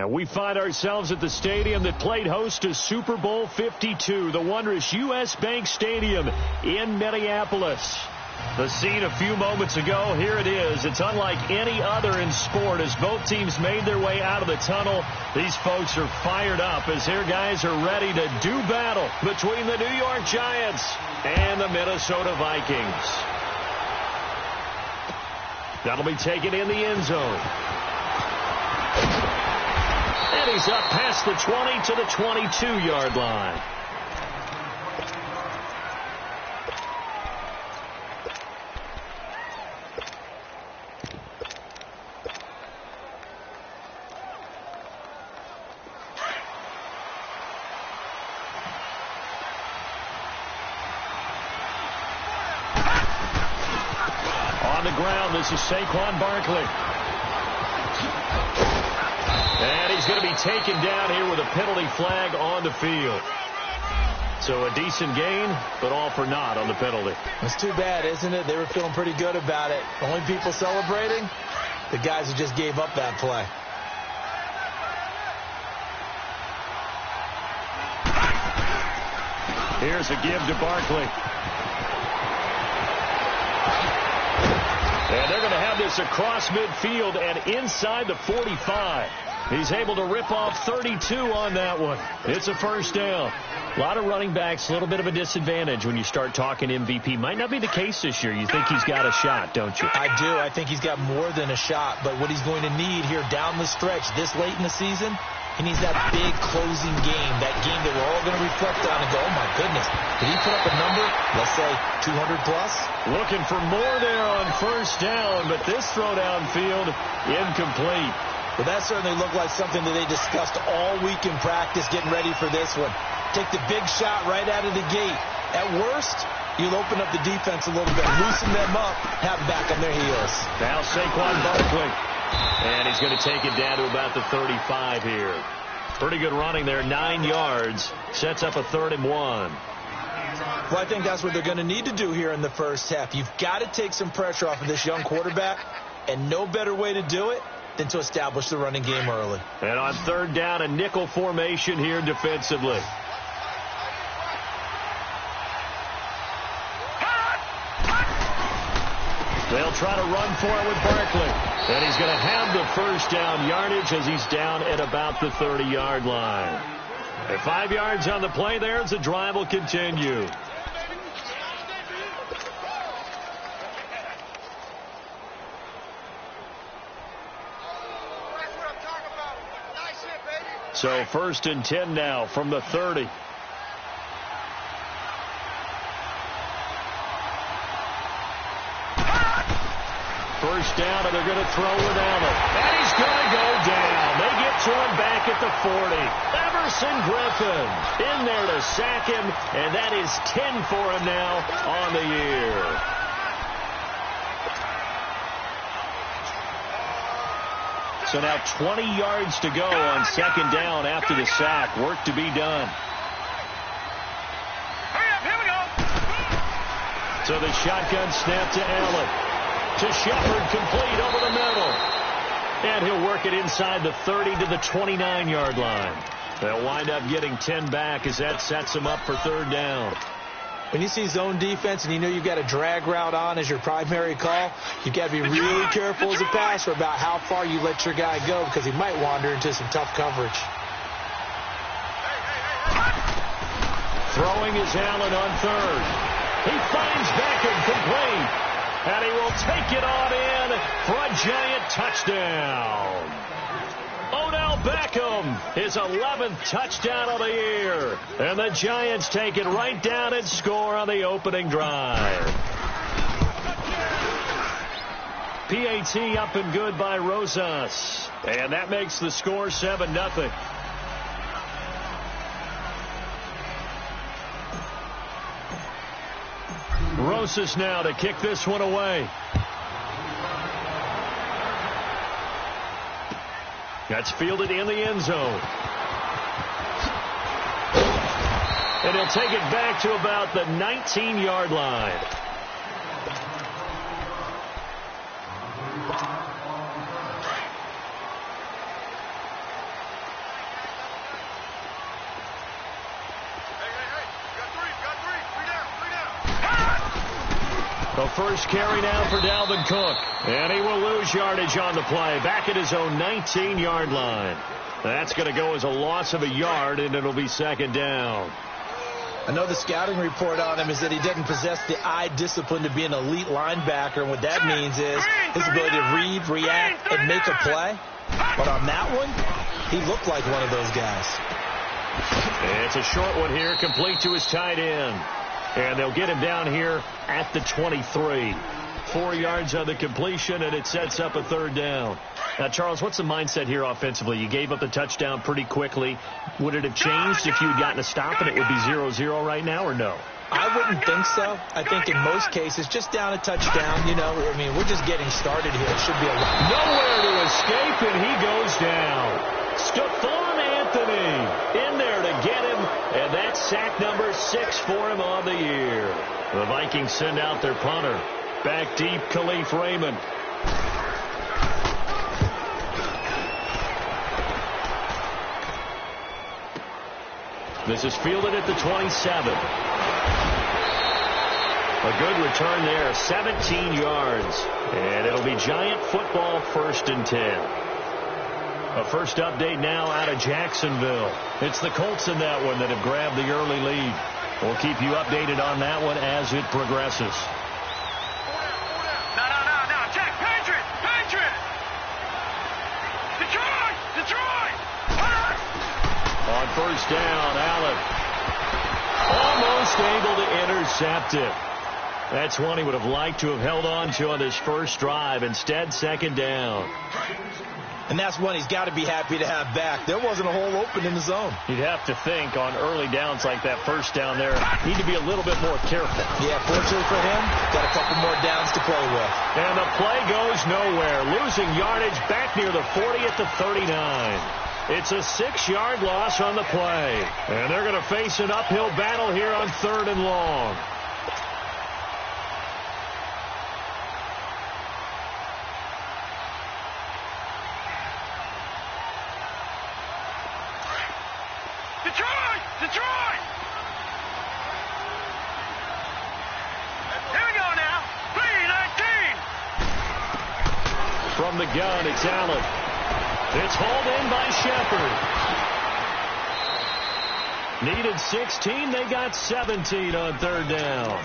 And we find ourselves at the stadium that played host to Super Bowl 52, the wondrous U.S. Bank Stadium in Minneapolis. The scene a few moments ago, here it is. It's unlike any other in sport as both teams made their way out of the tunnel. These folks are fired up as their guys are ready to do battle between the New York Giants and the Minnesota Vikings. That'll be taken in the end zone. And he's up past the 20 to the 22-yard line. On the ground, this is Saquon Barkley. And he's going to be taken down here with a penalty flag on the field. So a decent gain, but all for naught on the penalty. It's too bad, isn't it? They were feeling pretty good about it. Only people celebrating, the guys who just gave up that play. Here's a give to Barkley. And they're going to have this across midfield and inside the 45. He's able to rip off 32 on that one. It's a first down. A lot of running backs, a little bit of a disadvantage when you start talking MVP. Might not be the case this year. You think he's got a shot, don't you? I do. I think he's got more than a shot. But what he's going to need here down the stretch this late in the season, he needs that big closing game, that game that we're all going to reflect on and go, oh, my goodness, did he put up a number, let's say 200 plus? Looking for more there on first down, but this throw downfield incomplete. Well, that certainly looked like something that they discussed all week in practice getting ready for this one. Take the big shot right out of the gate. At worst, you'll open up the defense a little bit, loosen them up, have them back on their heels. Now Saquon Barkley. And he's going to take it down to about the 35 here. Pretty good running there, 9 yards. Sets up a 3rd and 1. Well, I think that's what they're going to need to do here in the first half. You've got to take some pressure off of this young quarterback, and no better way to do it than to establish the running game early. And on 3rd down, a nickel formation here defensively. They'll try to run for it with Barkley. And he's going to have the first down yardage as he's down at about the 30-yard line. And 5 yards on the play there as the drive will continue. So 1st and 10 now from the 30. First down, and they're going to throw with Allen. And he's going to go down. They get to him back at the 40. Everson Griffin in there to sack him, and that is 10 for him now on the year. So now 20 yards to go on 2nd down after the sack. Work to be done. Here we go. So the shotgun snap to Allen. To Shepard, complete over the middle. And he'll work it inside the 30 to the 29-yard line. They'll wind up getting 10 back as that sets them up for 3rd down. When you see zone defense and you know you've got a drag route on as your primary call, you've got to be really careful as a passer about how far you let your guy go because he might wander into some tough coverage. Throwing is Allen on 3rd. He finds Beckham complete. And he will take it on in for a Giant touchdown. Odell Beckham, his 11th touchdown of the year. And the Giants take it right down and score on the opening drive. PAT up and good by Rosas. And that makes the score 7-0. Rosas now to kick this one away. That's fielded in the end zone. And he'll take it back to about the 19-yard line. first carry now for Dalvin Cook. And he will lose yardage on the play. Back at his own 19-yard line. That's going to go as a loss of a yard, and it'll be second down. I know the scouting report on him is that he doesn't possess the eye discipline to be an elite linebacker. And what that means is his ability to read, react, and make a play. But on that one, he looked like one of those guys. It's a short one here, complete to his tight end. And they'll get him down here at the 23. 4 yards on the completion, and it sets up a third down. Now, Charles, what's the mindset here offensively? You gave up the touchdown pretty quickly. Would it have changed if you had gotten a stop and it would be 0-0 right now, or no? I wouldn't think so. I think in most cases, just down a touchdown, you know, I mean, we're just getting started here. It should be a lot. Nowhere to escape, and he goes down. Stephon Anthony in there to get him, and that's sack number 6 for him on the year. The Vikings send out their punter. Back deep, Khalif Raymond. This is fielded at the 27. A good return there, 17 yards. And it'll be Giant football, 1st and 10. A first update now out of Jacksonville. It's the Colts in that one that have grabbed the early lead. We'll keep you updated on that one as it progresses. On first down, Allen almost able to intercept it. That's one he would have liked to have held on to on his first drive. Instead, second down. And that's one he's got to be happy to have back. There wasn't a hole open in the zone. You'd have to think on early downs like that first down there, need to be a little bit more careful. Yeah, fortunately for him, got a couple more downs to play with. And the play goes nowhere. Losing yardage back near the 40 at the 39. It's a 6-yard loss on the play. And they're going to face an uphill battle here on 3rd and long. Detroit! Here we go now. 3-19. From the gun, it's Allen. It's hauled in by Shepard. Needed 16. They got 17 on 3rd down.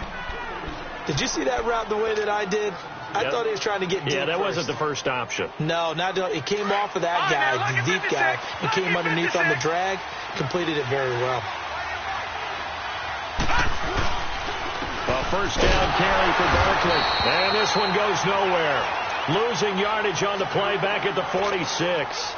Did you see that route the way that I did? I thought he was trying to get deep. Yeah, that wasn't the first option. No, it came off of that guy, the deep guy, and came underneath on the drag. Completed it very well. A first down carry for Barkley. And this one goes nowhere. Losing yardage on the play back at the 46.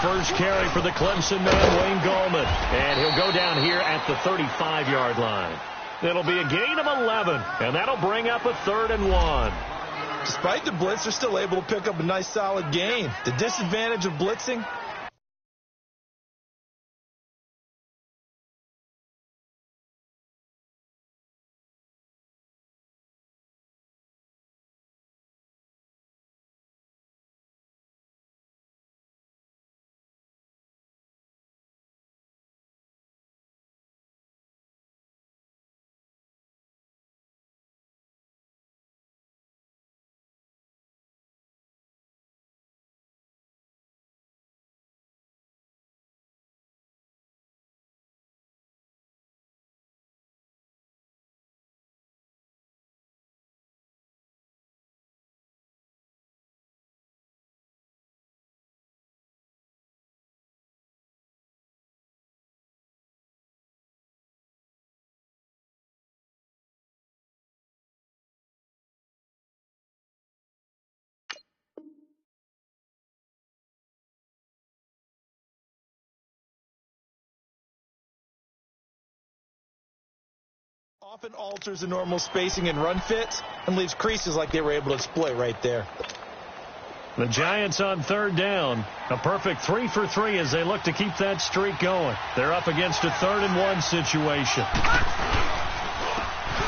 First carry for the Clemson man, Wayne Gallman. And he'll go down here at the 35-yard line. It'll be a gain of 11, and that'll bring up a 3rd and 1. Despite the blitz, they're still able to pick up a nice, solid gain. The disadvantage of blitzing, often alters the normal spacing and run fits and leaves creases like they were able to exploit right there. The Giants on third down. A perfect 3 for 3 as they look to keep that streak going. They're up against a 3rd and 1 situation.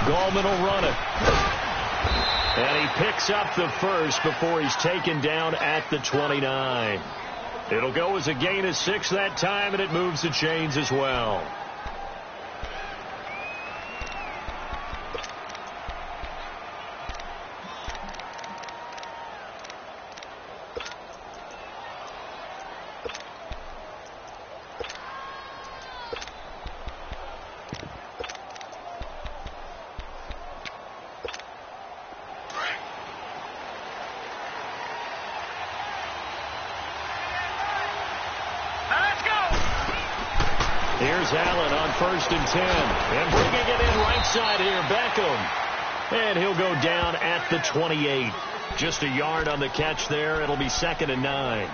Gallman will run it. And he picks up the first before he's taken down at the 29. It'll go as a gain of 6 that time, and it moves the chains as well. Here's Allen on 1st and 10. And bringing it in right side here, Beckham. And he'll go down at the 28. Just a yard on the catch there. It'll be 2nd and 9.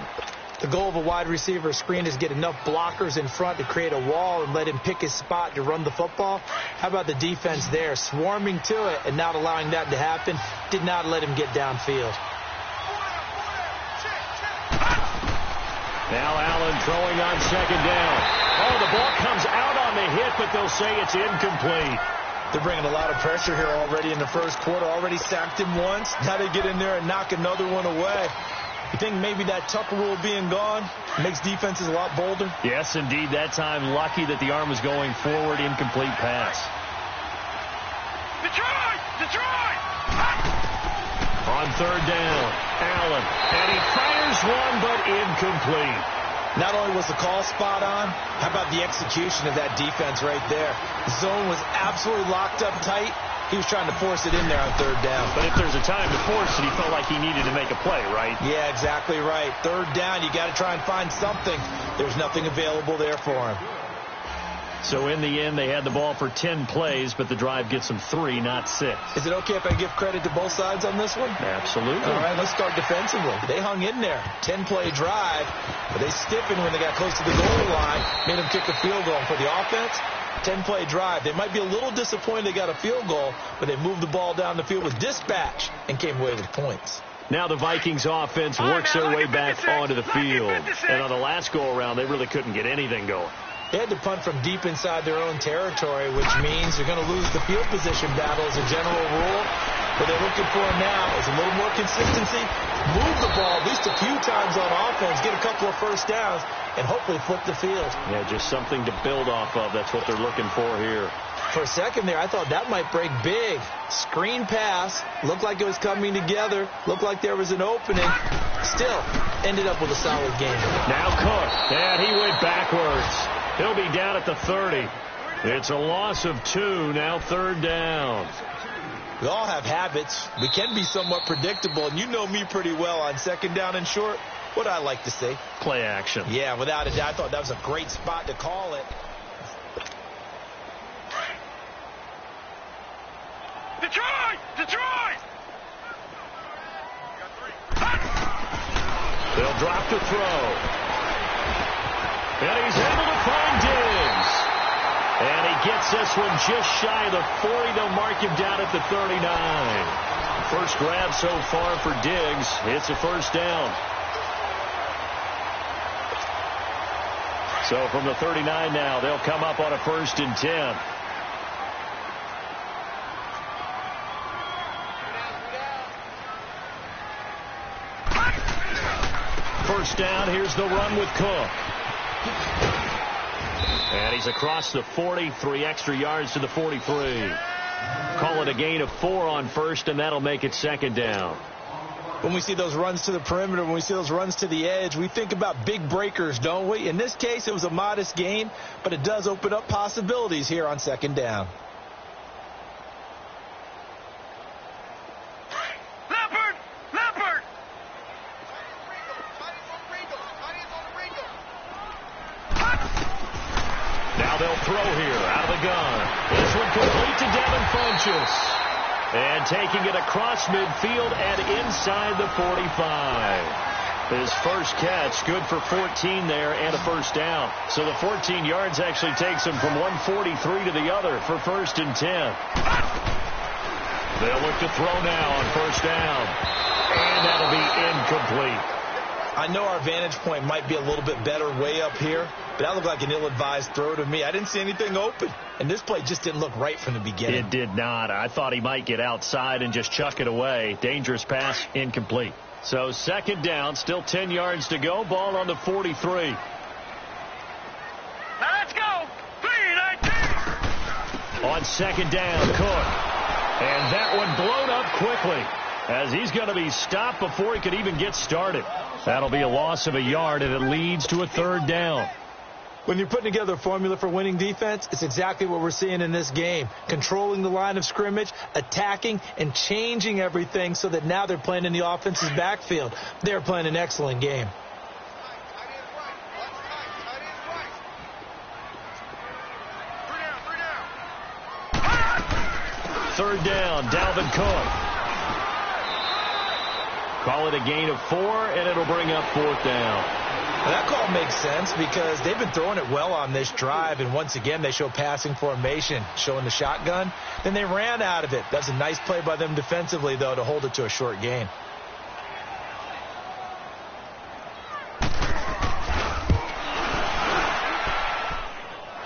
The goal of a wide receiver screen is get enough blockers in front to create a wall and let him pick his spot to run the football. How about the defense there? Swarming to it and not allowing that to happen. Did not let him get downfield. Now Allen throwing on 2nd down. Oh, the ball comes out on the hit, but they'll say it's incomplete. They're bringing a lot of pressure here already in the first quarter. Already sacked him once. Now they get in there and knock another one away. You think maybe that Tucker rule being gone makes defenses a lot bolder? Yes, indeed. That time, lucky that the arm was going forward. Incomplete pass. Detroit! On 3rd down, Allen. And he fires one, but incomplete. Not only was the call spot on, how about the execution of that defense right there? The zone was absolutely locked up tight. He was trying to force it in there on 3rd down. But if there's a time to force it, he felt like he needed to make a play, right? Yeah, exactly right. 3rd down, you got to try and find something. There's nothing available there for him. So in the end, they had the ball for 10 plays, but the drive gets them 3, not 6. Is it okay if I give credit to both sides on this one? Absolutely. All right, let's start defensively. They hung in there. 10-play drive, but they stiffened when they got close to the goal line, made them kick a field goal. For the offense, 10-play drive. They might be a little disappointed they got a field goal, but they moved the ball down the field with dispatch and came away with points. Now the Vikings offense works their way back onto the field. And on the last go-around, they really couldn't get anything going. They had to punt from deep inside their own territory, which means they're going to lose the field position battle as a general rule. What they're looking for now is a little more consistency, move the ball at least a few times on offense, get a couple of first downs, and hopefully flip the field. Yeah, just something to build off of. That's what they're looking for here. For a second there, I thought that might break big. Screen pass, looked like it was coming together, looked like there was an opening. Still, ended up with a solid game. Now Cook, and he went backwards. He'll be down at the 30. It's a loss of 2, now 3rd down. We all have habits. We can be somewhat predictable, and you know me pretty well on 2nd down and short. What I like to say? Play action. Yeah, without a doubt. I thought that was a great spot to call it. Detroit! They'll drop to throw. And he's able to find Diggs. And he gets this one just shy of the 40. They'll mark him down at the 39. First grab so far for Diggs. It's a 1st down. So from the 39 now, they'll come up on a 1st and 10. First down, here's the run with Cook. And he's across the 40, 3 extra yards to the 43. Call it a gain of 4 on 1st, and that'll make it 2nd down. When we see those runs to the perimeter, when we see those runs to the edge, we think about big breakers, don't we? In this case, it was a modest gain, but it does open up possibilities here on 2nd down. They'll throw here out of the gun. This one complete to Devin Funchess. And taking it across midfield and inside the 45. His first catch, good for 14 there and a 1st down. So the 14 yards actually takes him from 143 to the other for 1st and 10. They'll look to throw now on first down. And that'll be incomplete. I know our vantage point might be a little bit better way up here, but that looked like an ill-advised throw to me. I didn't see anything open, and this play just didn't look right from the beginning. It did not. I thought he might get outside and just chuck it away. Dangerous pass, incomplete. So second down, still 10 yards to go. Ball on the 43. Now let's go. 3-19. On second down, Cook. And that one blown up quickly as he's going to be stopped before he could even get started. That'll be a loss of a yard, and it leads to a third down. When you're putting together a formula for winning defense, it's exactly what we're seeing in this game. Controlling the line of scrimmage, attacking, and changing everything so that now they're playing in the offense's backfield. They're playing an excellent game. Third down, Dalvin Cook. Call it a gain of 4, and it'll bring up fourth down. Well, that call makes sense because they've been throwing it well on this drive, and once again they show passing formation, showing the shotgun. Then they ran out of it. That's a nice play by them defensively, though, to hold it to a short gain.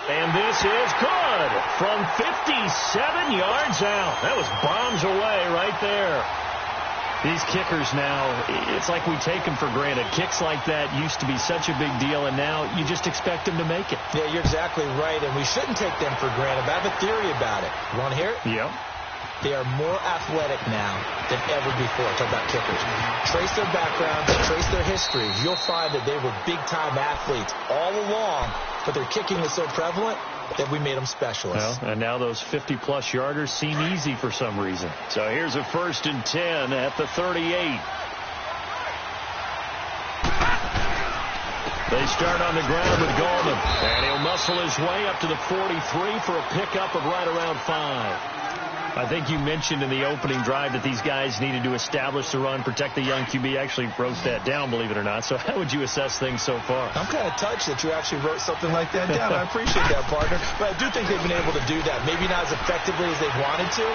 And this is good from 57 yards out. That was bombs away right there. These kickers now, it's like we take them for granted. Kicks like that used to be such a big deal, and now you just expect them to make it. Yeah, you're exactly right, and we shouldn't take them for granted. But I have a theory about it. You want to hear it? Yep. They are more athletic now than ever before. Talk about kickers. Trace their backgrounds, trace their histories. You'll find that they were big-time athletes all along, but their kicking was so prevalent that we made them specialists. Well, and now those 50-plus yarders seem easy for some reason. So here's a 1st and 10 at the 38. They start on the ground with Goldman, and he'll muscle his way up to the 43 for a pickup of right around 5. I think you mentioned in the opening drive that these guys needed to establish the run, protect the young QB. Actually wrote that down, believe it or not. So how would you assess things so far? I'm kind of touched that you actually wrote something like that down. I appreciate that, partner. But I do think they've been able to do that. Maybe not as effectively as they wanted to,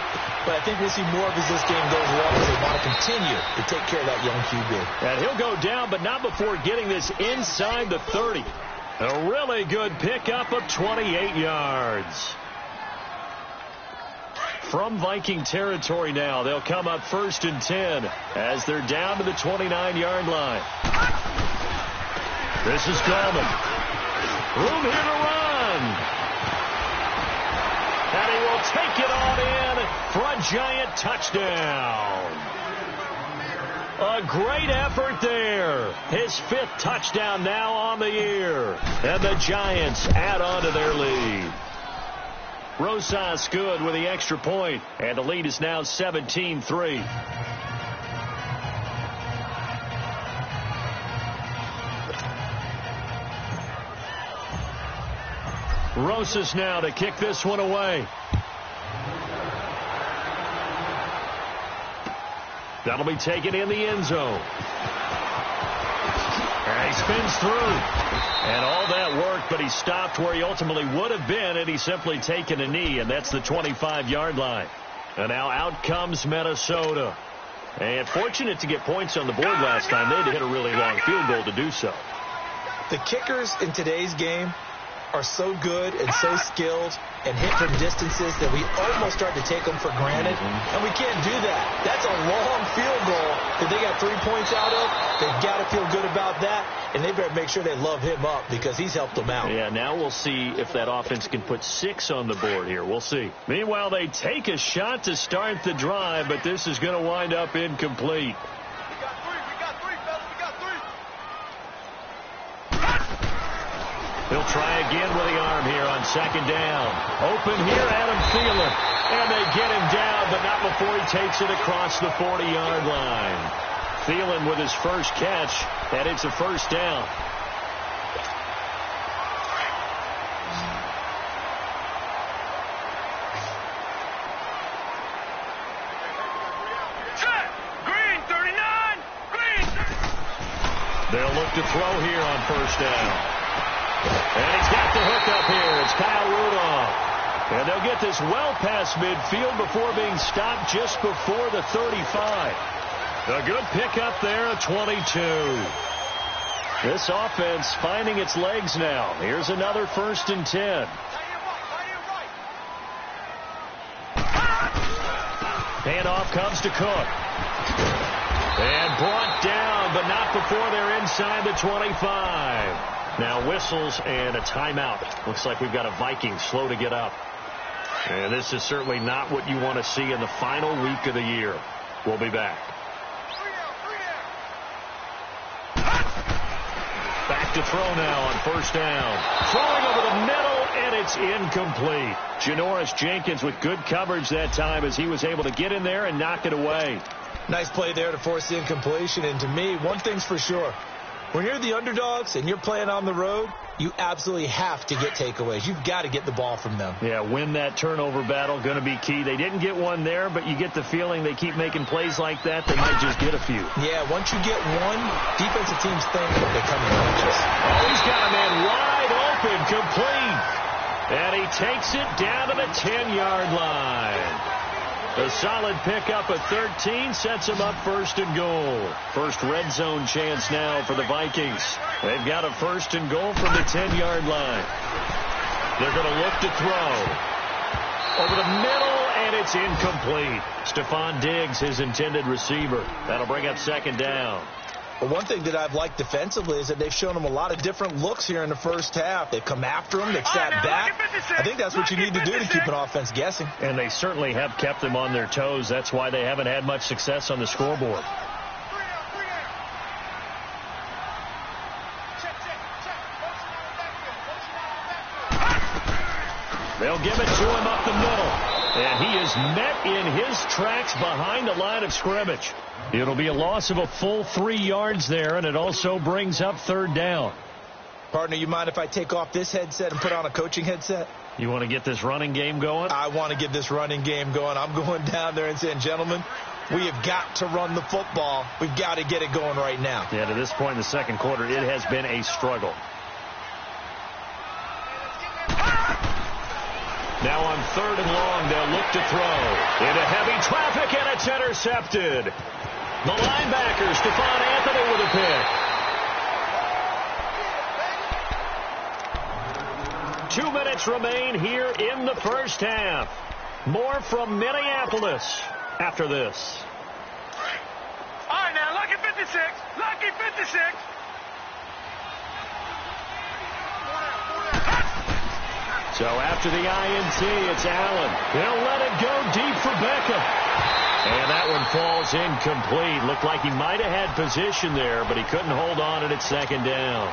but I think we'll see more of as this game goes along as they want to continue to take care of that young QB. And he'll go down, but not before getting this inside the 30. A really good pickup of 28 yards. From Viking territory now, they'll come up 1st and 10 as they're down to the 29-yard line. This is Goldman. Room here to run. And he will take it on in for a giant touchdown. A great effort there. His 5th touchdown now on the year. And the Giants add on to their lead. Rosas good with the extra point, and the lead is now 17-3. Rosas now to kick this one away. That'll be taken in the end zone. And he spins through. And all that worked, but he stopped where he ultimately would have been, and he's simply taken a knee, and that's the 25-yard line. And now out comes Minnesota. And fortunate to get points on the board last time. They had to hit a really long field goal to do so. The kickers in today's game are so good and so skilled and hit from distances that we almost start to take them for granted. And we can't do that. That's a long field goal that they got 3 points out of. They've got to feel good about that, and they better make sure they love him up because he's helped them out. Yeah, now we'll see if that offense can put 6 on the board here. We'll see. Meanwhile, they take a shot to start the drive, but this is going to wind up incomplete. He'll try again with the arm here on second down. Open here, Adam Thielen. And they get him down, but not before he takes it across the 40-yard line. Thielen with his first catch, and it's a first down. Green, 39. Green. They'll look to throw here on first down. And he's got the hook up here. It's Kyle Rudolph. And they'll get this well past midfield before being stopped just before the 35. A good pickup there at 22. This offense finding its legs now. Here's another 1st and 10. Handoff comes to Cook. And brought down, but not before they're inside the 25. Now whistles and a timeout. Looks like we've got a Viking slow to get up. And this is certainly not what you want to see in the final week of the year. We'll be back. Back to throw now on 1st down. Throwing over the middle, and it's incomplete. Janoris Jenkins with good coverage that time as he was able to get in there and knock it away. Nice play there to force the incompletion. And to me, one thing's for sure. When you're the underdogs and you're playing on the road, you absolutely have to get takeaways. You've got to get the ball from them. Yeah, win that turnover battle, going to be key. They didn't get one there, but you get the feeling they keep making plays like that, they might just get a few. Yeah, once you get one, defensive teams think they come in bunches. Oh, he's got a man wide open, complete. And he takes it down to the 10-yard line. A solid pickup at 13 sets him up 1st and goal. First red zone chance now for the Vikings. They've got a 1st and goal from the 10-yard line. They're going to look to throw. Over the middle, and it's incomplete. Stephon Diggs, his intended receiver. That'll bring up 2nd down. Well, one thing that I've liked defensively is that they've shown them a lot of different looks here in the 1st half. They've come after them. They've sat back. I think that's what you need to do to keep an offense guessing. And they certainly have kept them on their toes. That's why they haven't had much success on the scoreboard. They'll give it to him up the middle. And he is met in his tracks behind the line of scrimmage. It'll be a loss of a full 3 yards there, and it also brings up 3rd down. Partner, you mind if I take off this headset and put on a coaching headset? You want to get this running game going? I want to get this running game going. I'm going down there and saying, gentlemen, we have got to run the football. We've got to get it going right now. Yeah, to this point in the 2nd quarter, it has been a struggle. Now on 3rd and long, they'll look to throw. Into heavy traffic, and it's intercepted. The linebacker, Stephon Anthony, with a pick. 2 minutes remain here in the 1st half. More from Minneapolis after this. All right, now, lucky 56. Lucky 56. So after the INT, it's Allen. They'll let it go deep for Beckham. And that one falls incomplete. Looked like he might have had position there, but he couldn't hold on at 2nd down.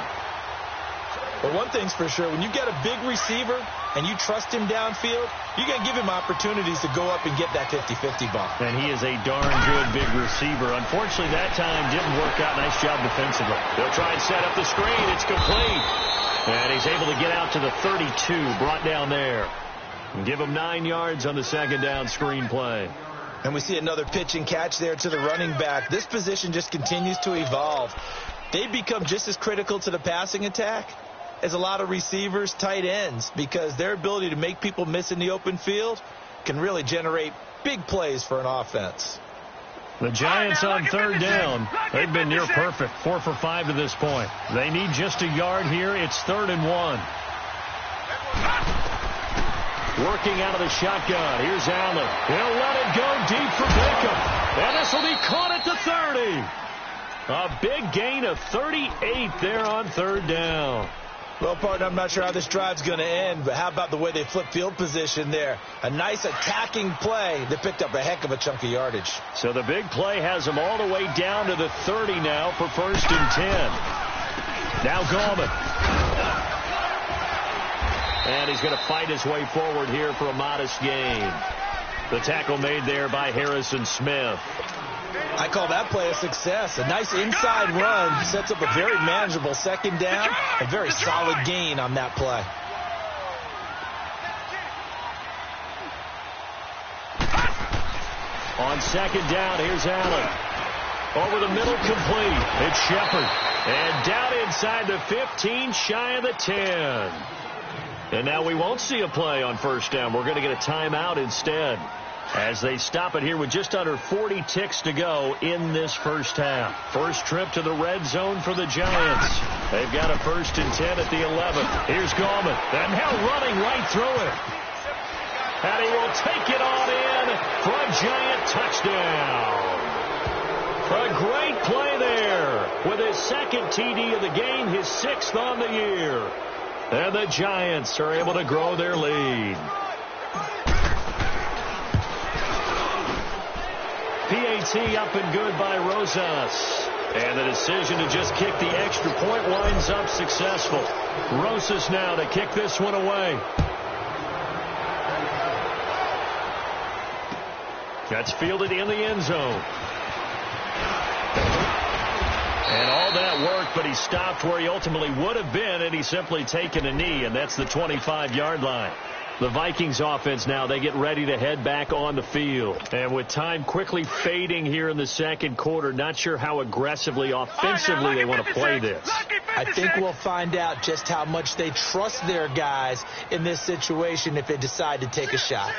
But one thing's for sure, when you get a big receiver and you trust him downfield, you're going to give him opportunities to go up and get that 50-50 ball. And he is a darn good big receiver. Unfortunately, that time didn't work out. Nice job defensively. They'll try and set up the screen. It's complete. And he's able to get out to the 32, brought down there. And give him 9 yards on the 2nd down screen play. And we see another pitch and catch there to the running back. This position just continues to evolve. They become just as critical to the passing attack as a lot of receivers, tight ends, because their ability to make people miss in the open field can really generate big plays for an offense. The Giants on 3rd down. They've been near perfect, 4 for 5 to this point. They need just a yard here. It's 3rd and 1. Working out of the shotgun. Here's Allen. He'll let it go deep for Beckham. And this will be caught at the 30. A big gain of 38 there on 3rd down. Well, partner, I'm not sure how this drive's going to end, but how about the way they flip field position there? A nice attacking play that picked up a heck of a chunk of yardage. So the big play has them all the way down to the 30 now for 1st and 10. Now Gallman. And he's going to fight his way forward here for a modest gain. The tackle made there by Harrison Smith. I call that play a success. A nice inside run sets up a very manageable 2nd down. A very solid gain on that play. On 2nd down, here's Allen. Over the middle, complete. It's Shepard. And down inside the 15, shy of the 10. And now we won't see a play on first down. We're going to get a timeout instead, as they stop it here with just under 40 ticks to go in this first half. First trip to the red zone for the Giants. They've got a 1st and 10 at the 11. Here's Gallman. And now running right through it. And he will take it on in for a Giant touchdown. A great play there with his 2nd TD of the game, his 6th on the year. And the Giants are able to grow their lead. PAT up and good by Rosas. And the decision to just kick the extra point winds up successful. Rosas now to kick this one away. That's fielded in the end zone. And all that work, but he stopped where he ultimately would have been, and he's simply taken a knee, and that's the 25-yard line. The Vikings offense now, they get ready to head back on the field. And with time quickly fading here in the second quarter, not sure how aggressively, offensively they want to play this. I think we'll find out just how much they trust their guys in this situation if they decide to take a shot.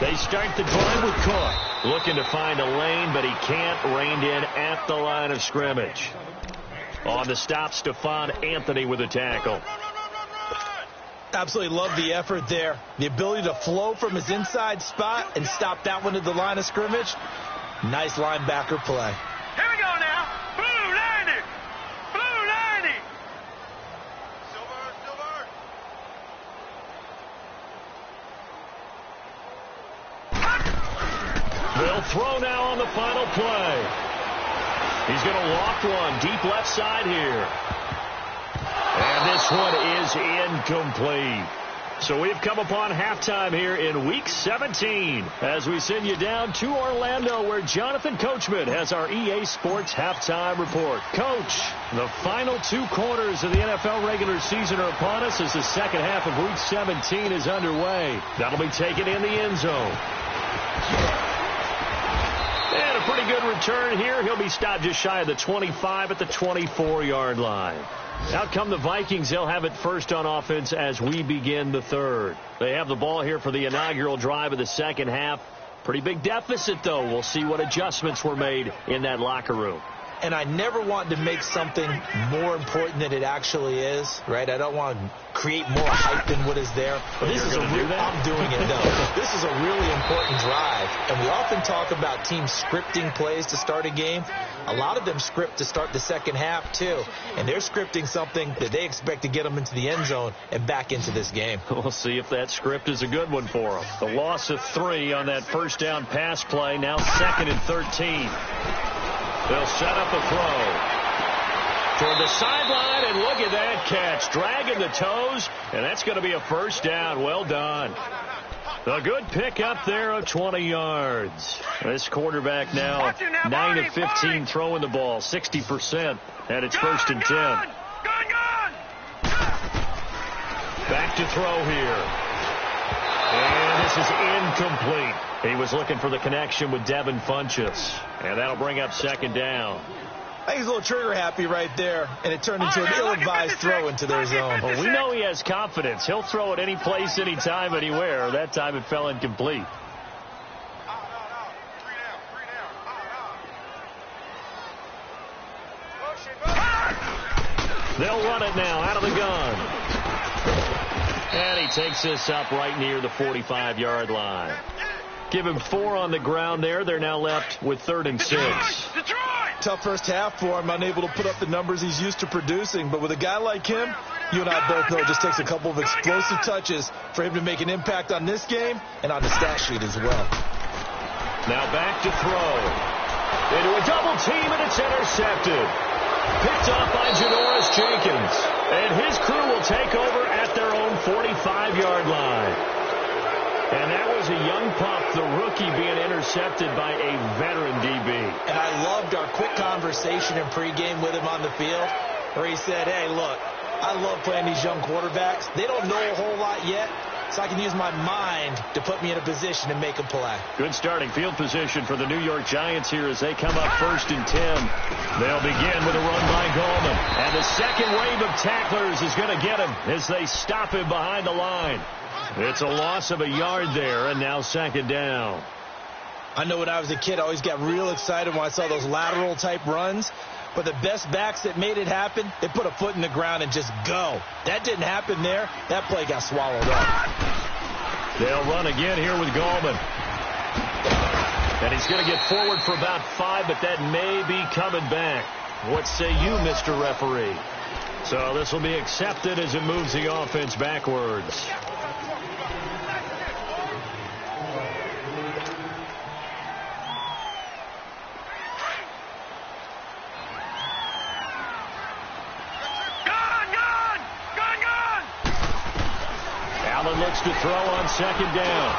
They start the drive with Cook. Looking to find a lane, but he can't. Reined in at the line of scrimmage. On the stop, Stephon Anthony with a tackle. Absolutely love the effort there. The ability to flow from his inside spot and stop that one at the line of scrimmage. Nice linebacker play. Here we go now. Blue 90. Blue 90. Silver. They'll throw now on the final play. He's going to walk one deep left side here. And this one is incomplete. So we've come upon halftime here in Week 17 as we send you down to Orlando, where Jonathan Coachman has our EA Sports Halftime Report. Coach, the final 2 quarters of the NFL regular season are upon us as the second half of Week 17 is underway. That'll be taken in the end zone. And a pretty good return here. He'll be stopped just shy of the 25 at the 24-yard line. Out come the Vikings. They'll have it first on offense as we begin the third. They have the ball here for the inaugural drive of the second half. Pretty big deficit, though. We'll see what adjustments were made in that locker room. And I never want to make something more important than it actually is, right? I don't want to create more hype than what is there. But this is I'm doing it, though. This is a really important drive. And we often talk about teams scripting plays to start a game. A lot of them script to start the second half, too. And they're scripting something that they expect to get them into the end zone and back into this game. We'll see if that script is a good one for them. The loss of 3 on that first down pass play, now 2nd and 13. They'll set up a throw toward the sideline, and look at that catch. Dragging the toes, and that's going to be a first down. Well done. A good pickup there of 20 yards. This quarterback now 9 of 15 throwing the ball, 60%, and it's 1st and 10. Back to throw here. And this is incomplete. He was looking for the connection with Devin Funchess. And that'll bring up 2nd down. I think he's a little trigger happy right there, and it turned into an ill-advised throw into their zone. Well, we know he has confidence. He'll throw it any place, anytime, anywhere. That time it fell incomplete. They'll run it now out of the gun. And he takes this up right near the 45-yard line. Give him 4 on the ground there. They're now left with 3rd and 6. Tough first half for him, unable to put up the numbers he's used to producing. But with a guy like him, you and I both know it just takes a couple of explosive touches for him to make an impact on this game and on the stat sheet as well. Now back to throw. Into a double team, and it's intercepted. Picked off by Janoris Jenkins. And his crew will take over at their own 45-yard line. And that was a young pup, the rookie, being intercepted by a veteran DB. And I loved our quick conversation in pregame with him on the field, where he said, hey, look, I love playing these young quarterbacks. They don't know a whole lot yet, so I can use my mind to put me in a position to make a play. Good starting field position for the New York Giants here as they come up 1st and 10. They'll begin with a run by Gallman. And the second wave of tacklers is going to get him as they stop him behind the line. It's a loss of a yard there, and now 2nd down. I know when I was a kid, I always got real excited when I saw those lateral-type runs. But the best backs that made it happen, they put a foot in the ground and just go. That didn't happen there. That play got swallowed up. They'll run again here with Gallman. And he's going to get forward for about 5, but that may be coming back. What say you, Mr. Referee? So this will be accepted as it moves the offense backwards. Looks to throw on 2nd down.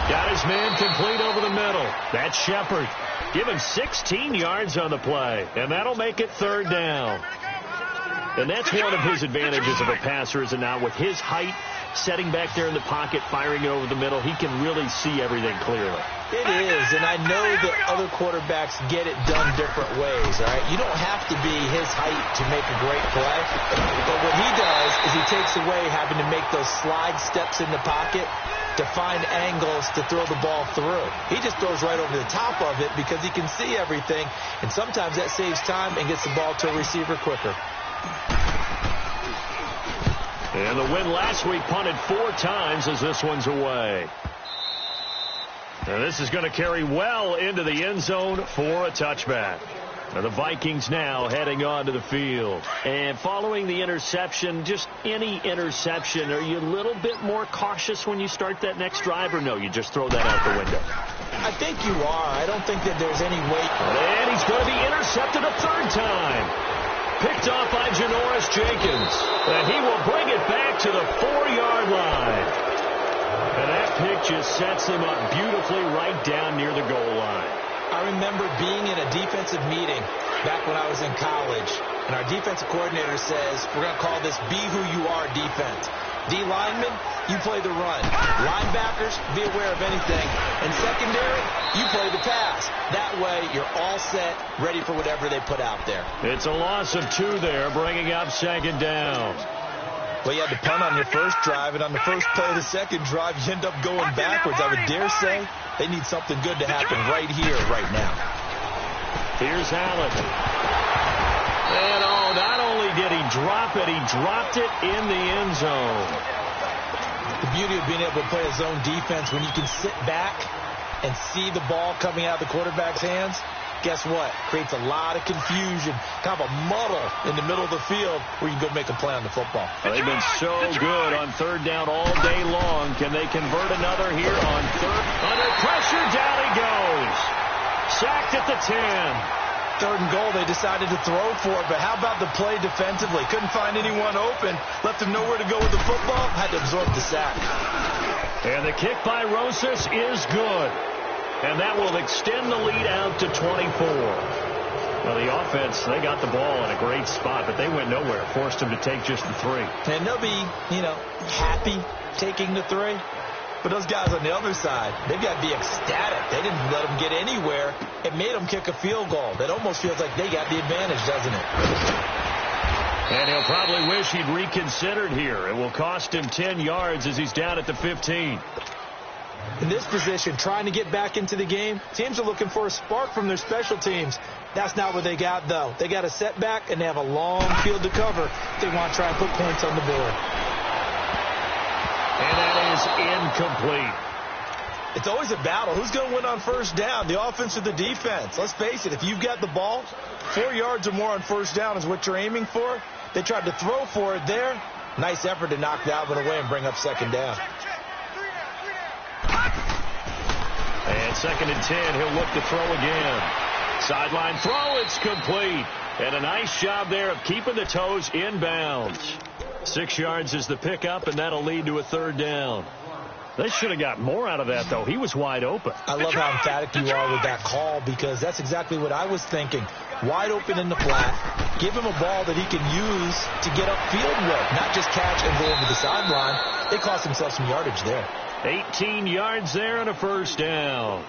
Got his man complete over the middle. That's Shepard. Give him 16 yards on the play, and that'll make it 3rd down. And that's one of his advantages of a passer, is it not? With his height, setting back there in the pocket, firing it over the middle, he can really see everything clearly. It is, and I know that other quarterbacks get it done different ways, all right? You don't have to be his height to make a great play, but what he does is he takes away having to make those slide steps in the pocket to find angles to throw the ball through. He just throws right over the top of it because he can see everything, and sometimes that saves time and gets the ball to a receiver quicker. And the win last week punted 4 times as this one's away. And this is going to carry well into the end zone for a touchback. And the Vikings now heading onto the field. And following the interception, just any interception, are you a little bit more cautious when you start that next drive, or no, you just throw that out the window? I think you are. I don't think that there's any weight. And he's going to be intercepted a 3rd time. Picked off by Janoris Jenkins. And he will bring it back to the 4-yard line. And that pick just sets him up beautifully right down near the goal line. I remember being in a defensive meeting back when I was in college, and our defensive coordinator says, we're going to call this Be Who You Are defense. D linemen, you play the run. Linebackers, be aware of anything. And secondary, you play the pass. That way, you're all set, ready for whatever they put out there. It's a loss of 2 there, bringing up 2nd down. Well, you had to punt on your first drive, and on the first play of the second drive, you end up going backwards. I would dare say they need something good to happen right here, right now. Here's Allen. And not only did he drop it, he dropped it in the end zone. The beauty of being able to play a zone defense when you can sit back and see the ball coming out of the quarterback's hands, guess what? Creates a lot of confusion, kind of a muddle in the middle of the field where you can go make a play on the football. They've been so good on 3rd down all day long. Can they convert another here on 3rd? Under pressure, down he goes. Sacked at the 10. 3rd and goal, they decided to throw for it, but how about the play defensively? Couldn't find anyone open, left him nowhere to go with the football, had to absorb the sack. And the kick by Rosas is good. And that will extend the lead out to 24. Well, the offense, they got the ball in a great spot, but they went nowhere. Forced them to take just the 3. And they'll be, happy taking the 3. But those guys on the other side, they've got to be ecstatic. They didn't let them get anywhere. It made them kick a field goal. That almost feels like they got the advantage, doesn't it? And he'll probably wish he'd reconsidered here. It will cost him 10 yards as he's down at the 15. In this position, trying to get back into the game, teams are looking for a spark from their special teams. That's not what they got, though. They got a setback, and they have a long field to cover if they want to try and put points on the board. And that is incomplete. It's always a battle. Who's going to win on 1st down, the offense or the defense? Let's face it, if you've got the ball, 4 yards or more on 1st down is what you're aiming for. They tried to throw for it there. Nice effort to knock that one away and bring up 2nd down. And 2nd and 10, he'll look to throw again. Sideline throw, it's complete. And a nice job there of keeping the toes inbounds. 6 yards is the pickup, and that'll lead to a 3rd down. They should have got more out of that, though. He was wide open. I love how emphatic you are with that call, because that's exactly what I was thinking. Wide open in the flat. Give him a ball that he can use to get upfield with, not just catch and go over the sideline. They cost themselves some yardage there. 18 yards there and a first down.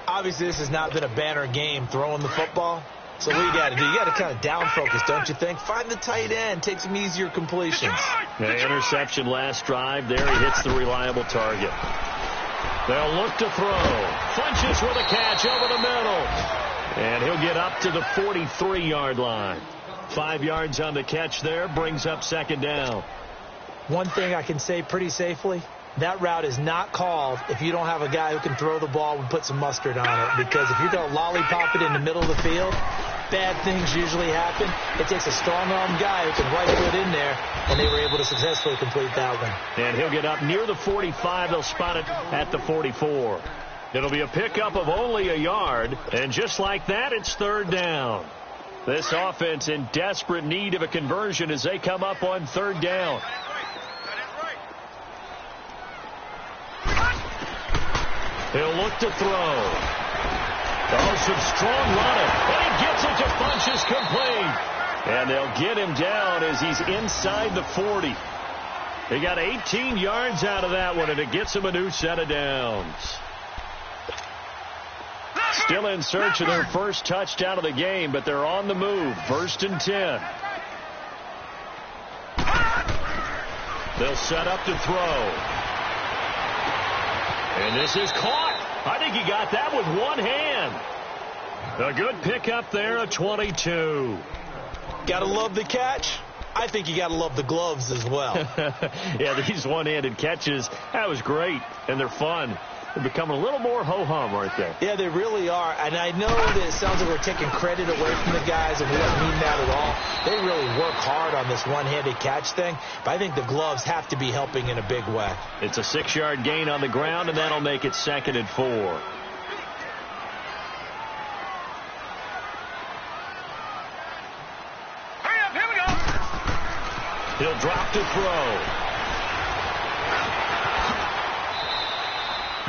Obviously, this has not been a banner game throwing the football. So what you got to do? You got to kind of down focus, don't you think? Find the tight end. Take some easier completions. The interception last drive there. He hits the reliable target. They'll look to throw. Funches with a catch over the middle. And he'll get up to the 43-yard line. 5 yards on the catch there. Brings up second down. One thing I can say pretty safely, that route is not called if you don't have a guy who can throw the ball and put some mustard on it. Because if you're going to lollipop it in the middle of the field, bad things usually happen. It takes a strong-armed guy who can right foot in there, and they were able to successfully complete that one. And he'll get up near the 45. They'll spot it at the 44. It'll be a pickup of only a yard, and just like that, it's third down. This offense in desperate need of a conversion as they come up on third down. He'll look to throw. Oh, some strong running. And he gets it to Funches complete. And they'll get him down as he's inside the 40. They got 18 yards out of that one, and it gets him a new set of downs. Still in search of their first touchdown of the game, but they're on the move. First and 10. They'll set up to throw. And this is caught. I think he got that with one hand. A good pickup there, a 22. Got to love the catch. I think you got to love the gloves as well. Yeah, these one-handed catches, that was great, and they're fun. They're becoming a little more ho-hum, aren't they? Yeah, they really are. And I know that it sounds like we're taking credit away from the guys, and we don't mean that at all. They really work hard on this one-handed catch thing, but I think the gloves have to be helping in a big way. It's a 6-yard gain on the ground, and that'll make it 2nd and 4. Hurry up, here we go. He'll drop to throw.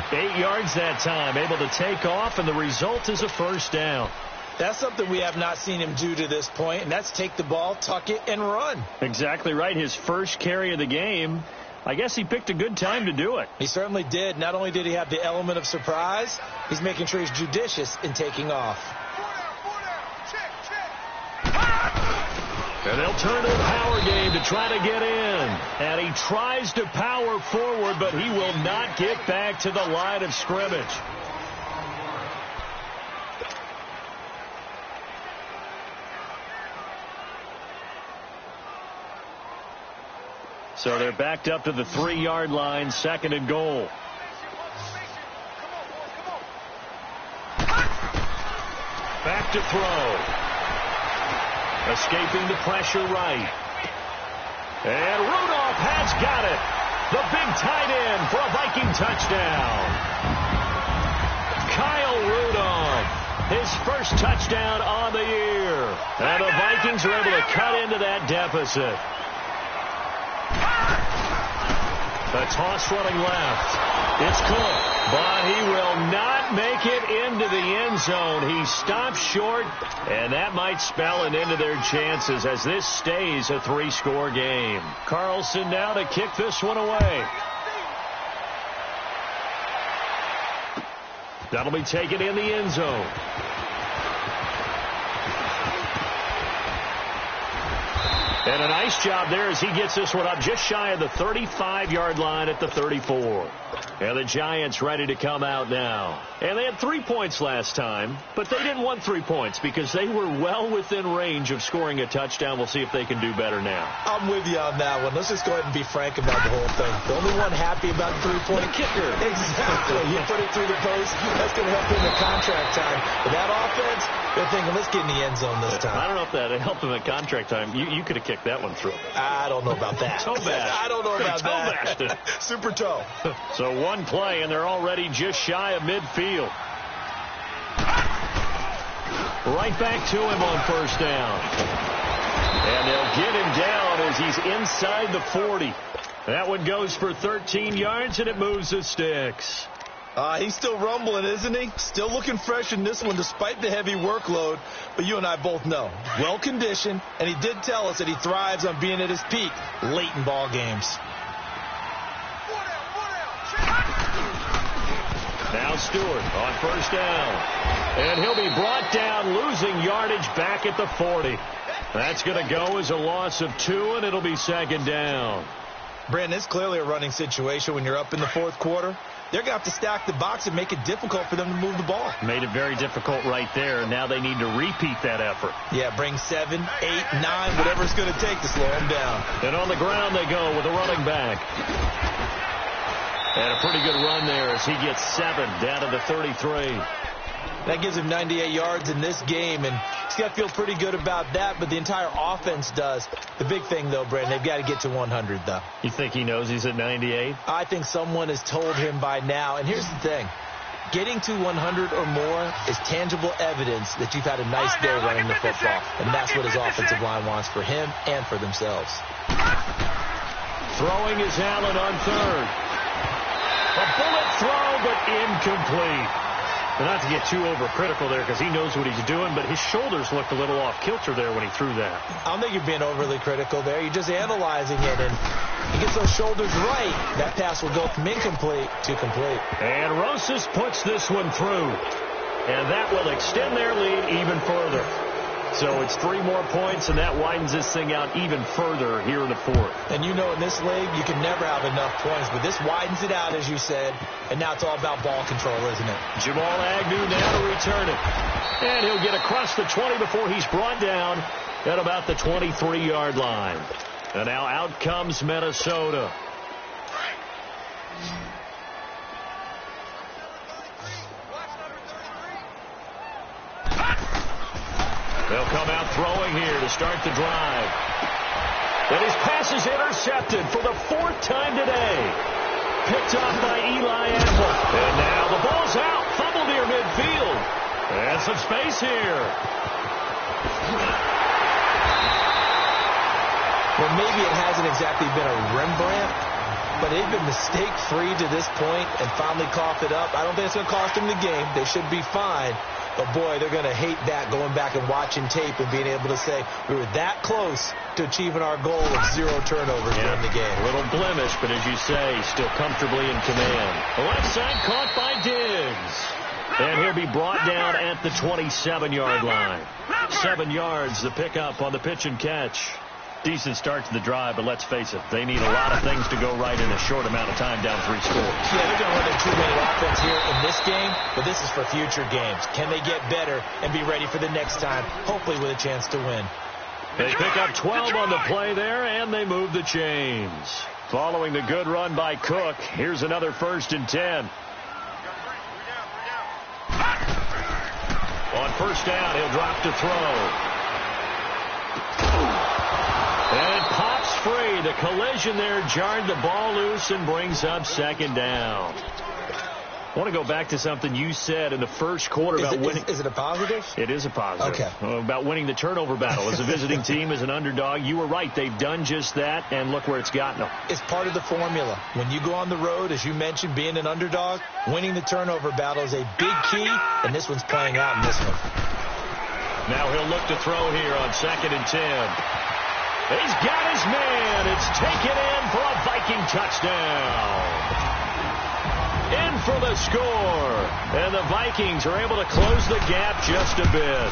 8 yards that time, able to take off, and the result is a first down. That's something we have not seen him do to this point, and that's take the ball, tuck it, and run. Exactly right. His first carry of the game. I guess he picked a good time to do it. He certainly did. Not only did he have the element of surprise, he's making sure he's judicious in taking off. And they'll turn to the power game to try to get in. And he tries to power forward, but he will not get back to the line of scrimmage. So they're backed up to the 3-yard line, 2nd and goal. Back to throw. Escaping the pressure right. And Rudolph has got it. The big tight end for a Viking touchdown. Kyle Rudolph, his first touchdown on the year. And the Vikings are able to cut into that deficit. A toss running left. It's Cook, but he will not make it into the end zone. He stops short, and that might spell an end to their chances as this stays a 3-score game. Carlson now to kick this one away. That'll be taken in the end zone. And a nice job there as he gets this one up just shy of the 35-yard line at the 34. And the Giants ready to come out now. And they had 3 points last time, but they didn't want 3 points because they were well within range of scoring a touchdown. We'll see if they can do better now. I'm with you on that one. Let's just go ahead and be frank about the whole thing. The only one happy about the 3-point kicker. Exactly. You put it through the post. That's going to help him in contract time. But that offense, they're thinking, let's get in the end zone this time. I don't know if that helped him at contract time. You could have kicked that one through. I don't know about that. Toe bash. I don't know about that. Toe Super toe. So one play, and they're already just shy of midfield. Right back to him on first down. And they'll get him down as he's inside the 40. That one goes for 13 yards, and it moves the sticks. He's still rumbling, isn't he? Still looking fresh in this one despite the heavy workload. But you and I both know, well-conditioned, and he did tell us that he thrives on being at his peak late in ball games. Now Stewart on first down. And he'll be brought down, losing yardage back at the 40. That's going to go as a loss of 2, and it'll be second down. Brandon, it's clearly a running situation when you're up in the fourth quarter. They're going to have to stack the box and make it difficult for them to move the ball. Made it very difficult right there. Now they need to repeat that effort. Yeah, bring 7, 8, 9, whatever it's going to take to slow them down. And on the ground they go with a running back. And a pretty good run there as he gets 7 down to the 33. That gives him 98 yards in this game, and he's got to feel pretty good about that, but the entire offense does. The big thing, though, Brandon, they've got to get to 100, though. You think he knows he's at 98? I think someone has told him by now, and here's the thing. Getting to 100 or more is tangible evidence that you've had a nice day running the football, and that's what his offensive line wants for him and for themselves. Throwing is Allen on third. A bullet throw, but incomplete. Not to get too overcritical there because he knows what he's doing, but his shoulders looked a little off kilter there when he threw that. I don't think you're being overly critical there. You're just analyzing it, and he gets those shoulders right. That pass will go from incomplete to complete. And Rosas puts this one through, and that will extend their lead even further. So it's 3 more points, and that widens this thing out even further here in the fourth. And you know in this league, you can never have enough points, but this widens it out, as you said, and now it's all about ball control, isn't it? Jamal Agnew now to return it. And he'll get across the 20 before he's brought down at about the 23-yard line. And now out comes Minnesota. They'll come out throwing here to start the drive. And his pass is intercepted for the 4th time today. Picked up by Eli Apple. And now the ball's out. Fumble near midfield. And some space here. Well, maybe it hasn't exactly been a Rembrandt, but they've been mistake-free to this point and finally coughed it up. I don't think it's going to cost them the game. They should be fine. But, boy, they're going to hate that, going back and watching tape and being able to say we were that close to achieving our goal of 0 turnovers during the game. A little blemish, but as you say, still comfortably in command. The left side caught by Diggs. And he'll be brought down at the 27-yard line. 7 yards, the pickup on the pitch and catch. Decent start to the drive, but let's face it, they need a lot of things to go right in a short amount of time, down 3 scores. Yeah, they're going to run a two-minute offense here in this game, but this is for future games. Can they get better and be ready for the next time, hopefully with a chance to win? They pick up 12 on the play there, and they move the chains. Following the good run by Cook, here's another 1st and 10. On first down, he'll drop to throw. And it pops free. The collision there jarred the ball loose and brings up 2nd down. I want to go back to something you said in the first quarter about winning. Is it a positive? It is a positive. Okay. About winning the turnover battle. As a visiting team, as an underdog, you were right. They've done just that, and look where it's gotten them. It's part of the formula. When you go on the road, as you mentioned, being an underdog, winning the turnover battle is a big key, and this one's playing out in this one. Now he'll look to throw here on 2nd and 10. He's got his man. It's taken in for a Viking touchdown. In for the score. And the Vikings are able to close the gap just a bit.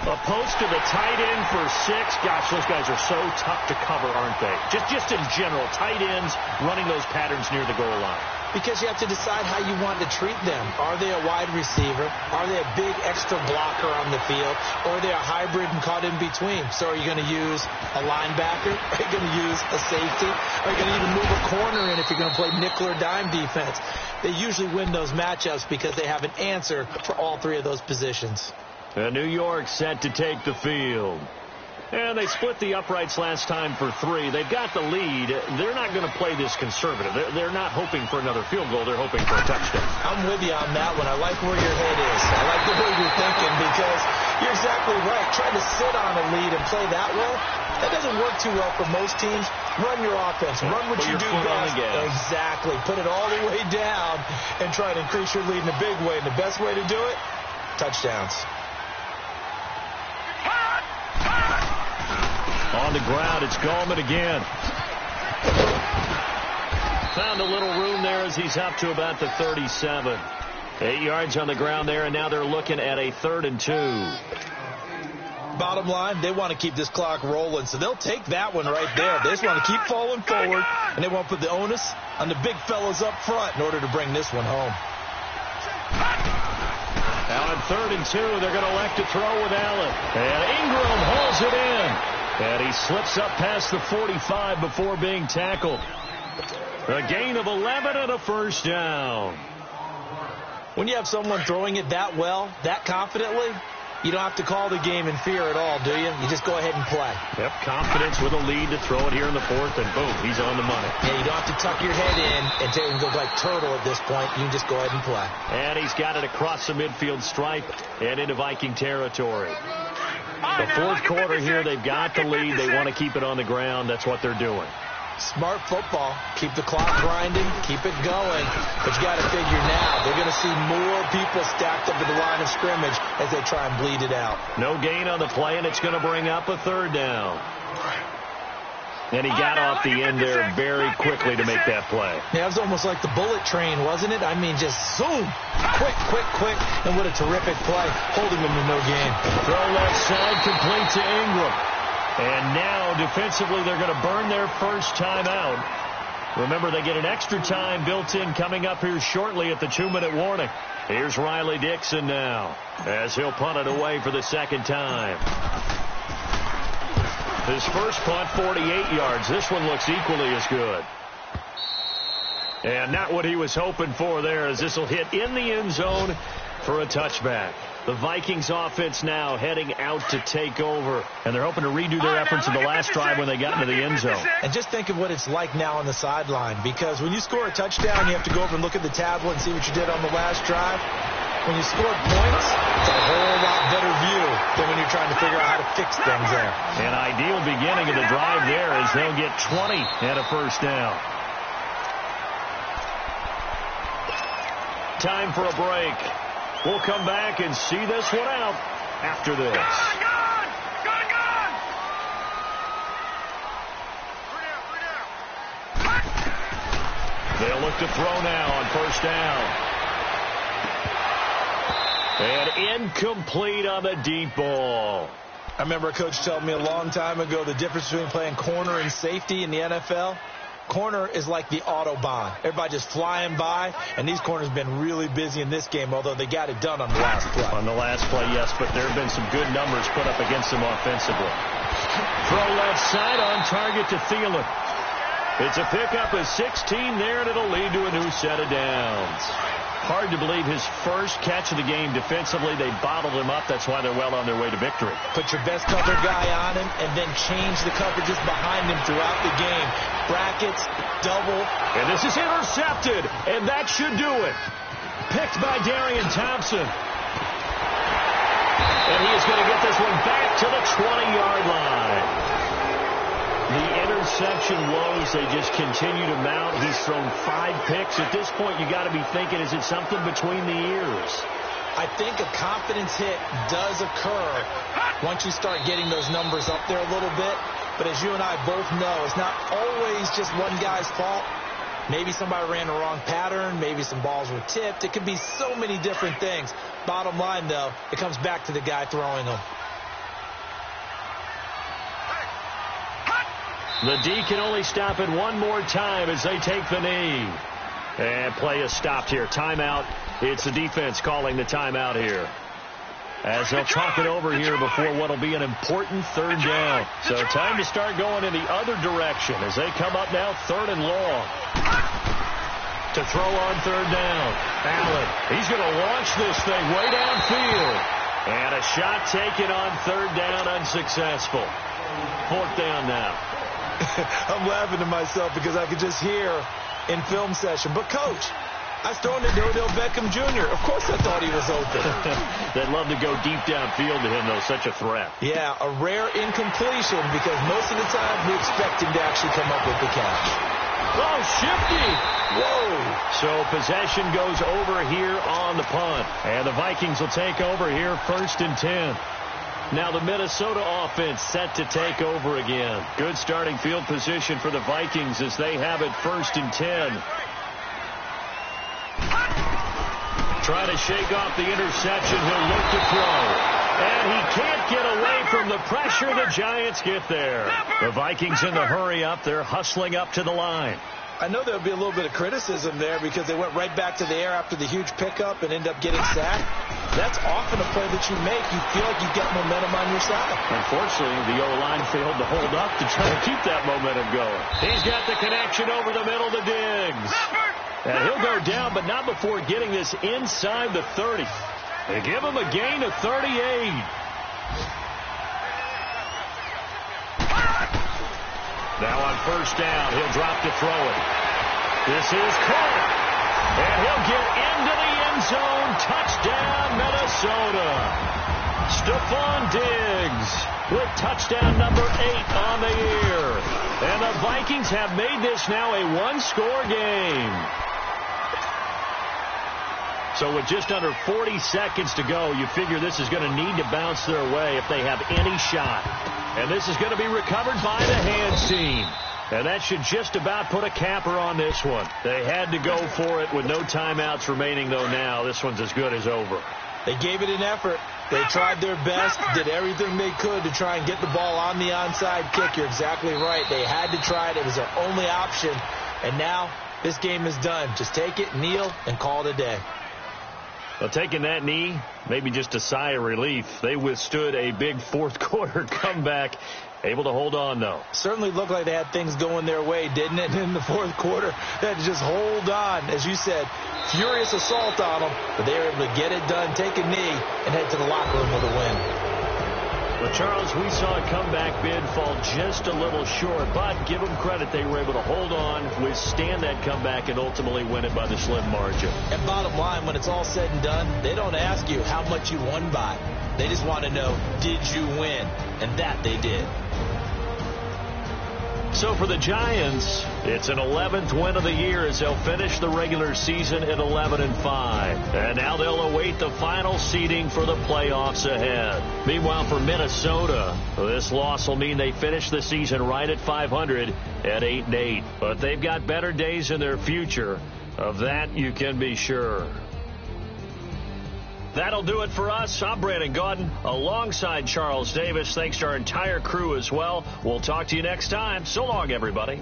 A post to the tight end for 6. Gosh, those guys are so tough to cover, aren't they? Just in general, tight ends running those patterns near the goal line. Because you have to decide how you want to treat them. Are they a wide receiver? Are they a big extra blocker on the field? Or are they a hybrid and caught in between? So are you going to use a linebacker? Are you going to use a safety? Are you going to even move a corner in if you're going to play nickel or dime defense? They usually win those matchups because they have an answer for all 3 of those positions. New York set to take the field. And they split the uprights last time for 3. They've got the lead. They're not going to play this conservative. They're not hoping for another field goal. They're hoping for a touchdown. I'm with you on that one. I like where your head is. I like the way you're thinking because you're exactly right. Trying to sit on a lead and play that well, that doesn't work too well for most teams. Run your offense. Run what you do best. Exactly. Put it all the way down and try to increase your lead in a big way. And the best way to do it, touchdowns. On the ground, it's Gallman again. Found a little room there as he's up to about the 37. 8 yards on the ground there, and now they're looking at a 3rd and 2. Bottom line, they want to keep this clock rolling, so they'll take that one right there. They just want to keep falling forward, and they want to put the onus on the big fellas up front in order to bring this one home. Now on 3rd and 2, they're going to elect to throw with Allen. And Ingram hauls it in. And he slips up past the 45 before being tackled. A gain of 11 and a first down. When you have someone throwing it that well, that confidently, you don't have to call the game in fear at all, do you? You just go ahead and play. Yep, confidence with a lead to throw it here in the 4th, and boom, he's on the money. Yeah, you don't have to tuck your head in and look like turtle at this point. You can just go ahead and play. And he's got it across the midfield stripe and into Viking territory. The 4th quarter here, they've got the lead. They want to keep it on the ground. That's what they're doing. Smart football. Keep the clock grinding. Keep it going. But you got to figure now, they're going to see more people stacked up at the line of scrimmage as they try and bleed it out. No gain on the play, and it's going to bring up a 3rd down. And he got off the end there very quickly to make that play. Yeah, it was almost like the bullet train, wasn't it? I mean, just zoom. Quick, quick, quick. And what a terrific play, holding them to no gain. Throw left side, complete to Ingram. And now, defensively, they're going to burn their first time out. Remember, they get an extra time built in coming up here shortly at the 2-minute warning. Here's Riley Dixon now, as he'll punt it away for the 2nd time. His first punt, 48 yards. This one looks equally as good. And not what he was hoping for there, as this will hit in the end zone for a touchback. The Vikings offense now heading out to take over. And they're hoping to redo their efforts in the last drive when they got into the end zone. And just think of what it's like now on the sideline. Because when you score a touchdown, you have to go over and look at the tablet and see what you did on the last drive. When you score points, it's a whole lot better view than when you're trying to figure out how to fix things there. An ideal beginning of the drive there as they'll get 20 and a first down. Time for a break. We'll come back and see this one out after this. They'll look to throw now on first down. And incomplete on the deep ball. I remember a coach telling me a long time ago the difference between playing corner and safety in the NFL. Corner is like the Autobahn. Everybody just flying by, and these corners have been really busy in this game, although they got it done on the last play. On the last play, yes, but there have been some good numbers put up against them offensively. Throw left side on target to Thielen. It's a pickup of 16 there, and it'll lead to a new set of downs. Hard to believe his first catch of the game defensively. They bottled him up. That's why they're well on their way to victory. Put your best cover guy on him and then change the coverages behind him throughout the game. Brackets, double. And this is intercepted, and that should do it. Picked by Darian Thompson. And he is going to get this one back to the 20-yard line. The interception woes, they just continue to mount. He's thrown 5 picks. At this point, you got to be thinking, is it something between the ears? I think a confidence hit does occur once you start getting those numbers up there a little bit. But as you and I both know, it's not always just one guy's fault. Maybe somebody ran the wrong pattern. Maybe some balls were tipped. It could be so many different things. Bottom line, though, it comes back to the guy throwing them. The D can only stop it one more time as they take the knee. And play is stopped here. Timeout. It's the defense calling the timeout here. As they'll talk it over here before what will be an important 3rd down. So time to start going in the other direction as they come up now 3rd and long. To throw on 3rd down. Allen, he's going to launch this thing way downfield. And a shot taken on 3rd down, unsuccessful. 4th down now. I'm laughing to myself because I could just hear in film session. But, Coach, I was throwing it to Odell Beckham Jr. Of course I thought he was open. They'd love to go deep downfield to him, though. Such a threat. Yeah, a rare incompletion because most of the time we expect him to actually come up with the catch. Oh, shifty. Whoa. So possession goes over here on the punt. And the Vikings will take over here 1st and 10. Now the Minnesota offense set to take over again. Good starting field position for the Vikings as they have it 1st and 10. Trying to shake off the interception. He'll look to throw. And he can't get away from the pressure. The Giants get there. The Vikings in the hurry up. They're hustling up to the line. I know there'll be a little bit of criticism there because they went right back to the air after the huge pickup and end up getting sacked. That's often a play that you make. You feel like you get momentum on your side. Unfortunately, the O-line failed to hold up to try to keep that momentum going. He's got the connection over the middle to Diggs. And he'll go down, but not before getting this inside the 30. They give him a gain of 38. Now on 1st down, he'll drop to throw it. This is caught. And he'll get into the end zone. Touchdown, Minnesota. Stephon Diggs with touchdown number 8 on the year. And the Vikings have made this now a one-score game. So with just under 40 seconds to go, you figure this is going to need to bounce their way if they have any shot. And this is going to be recovered by the hand team. And that should just about put a capper on this one. They had to go for it with no timeouts remaining, though now. This one's as good as over. They gave it an effort. They tried their best, did everything they could to try and get the ball on the onside kick. You're exactly right. They had to try it. It was their only option. And now this game is done. Just take it, kneel, and call it a day. Well, taking that knee, maybe just a sigh of relief. They withstood a big fourth-quarter comeback. Able to hold on, though. Certainly looked like they had things going their way, didn't it, in the fourth quarter? They had to just hold on. As you said, furious assault on them, but they were able to get it done, take a knee, and head to the locker room with a win. Well, Charles, we saw a comeback bid fall just a little short, but give them credit. They were able to hold on, withstand that comeback, and ultimately win it by the slim margin. And bottom line, when it's all said and done, they don't ask you how much you won by. They just want to know, did you win? And that they did. So for the Giants, it's an 11th win of the year as they'll finish the regular season at 11-5. And now they'll await the final seeding for the playoffs ahead. Meanwhile, for Minnesota, this loss will mean they finish the season right at 500 at 8-8. But they've got better days in their future. Of that, you can be sure. That'll do it for us. I'm Brandon Gaudin alongside Charles Davis. Thanks to our entire crew as well. We'll talk to you next time. So long, everybody.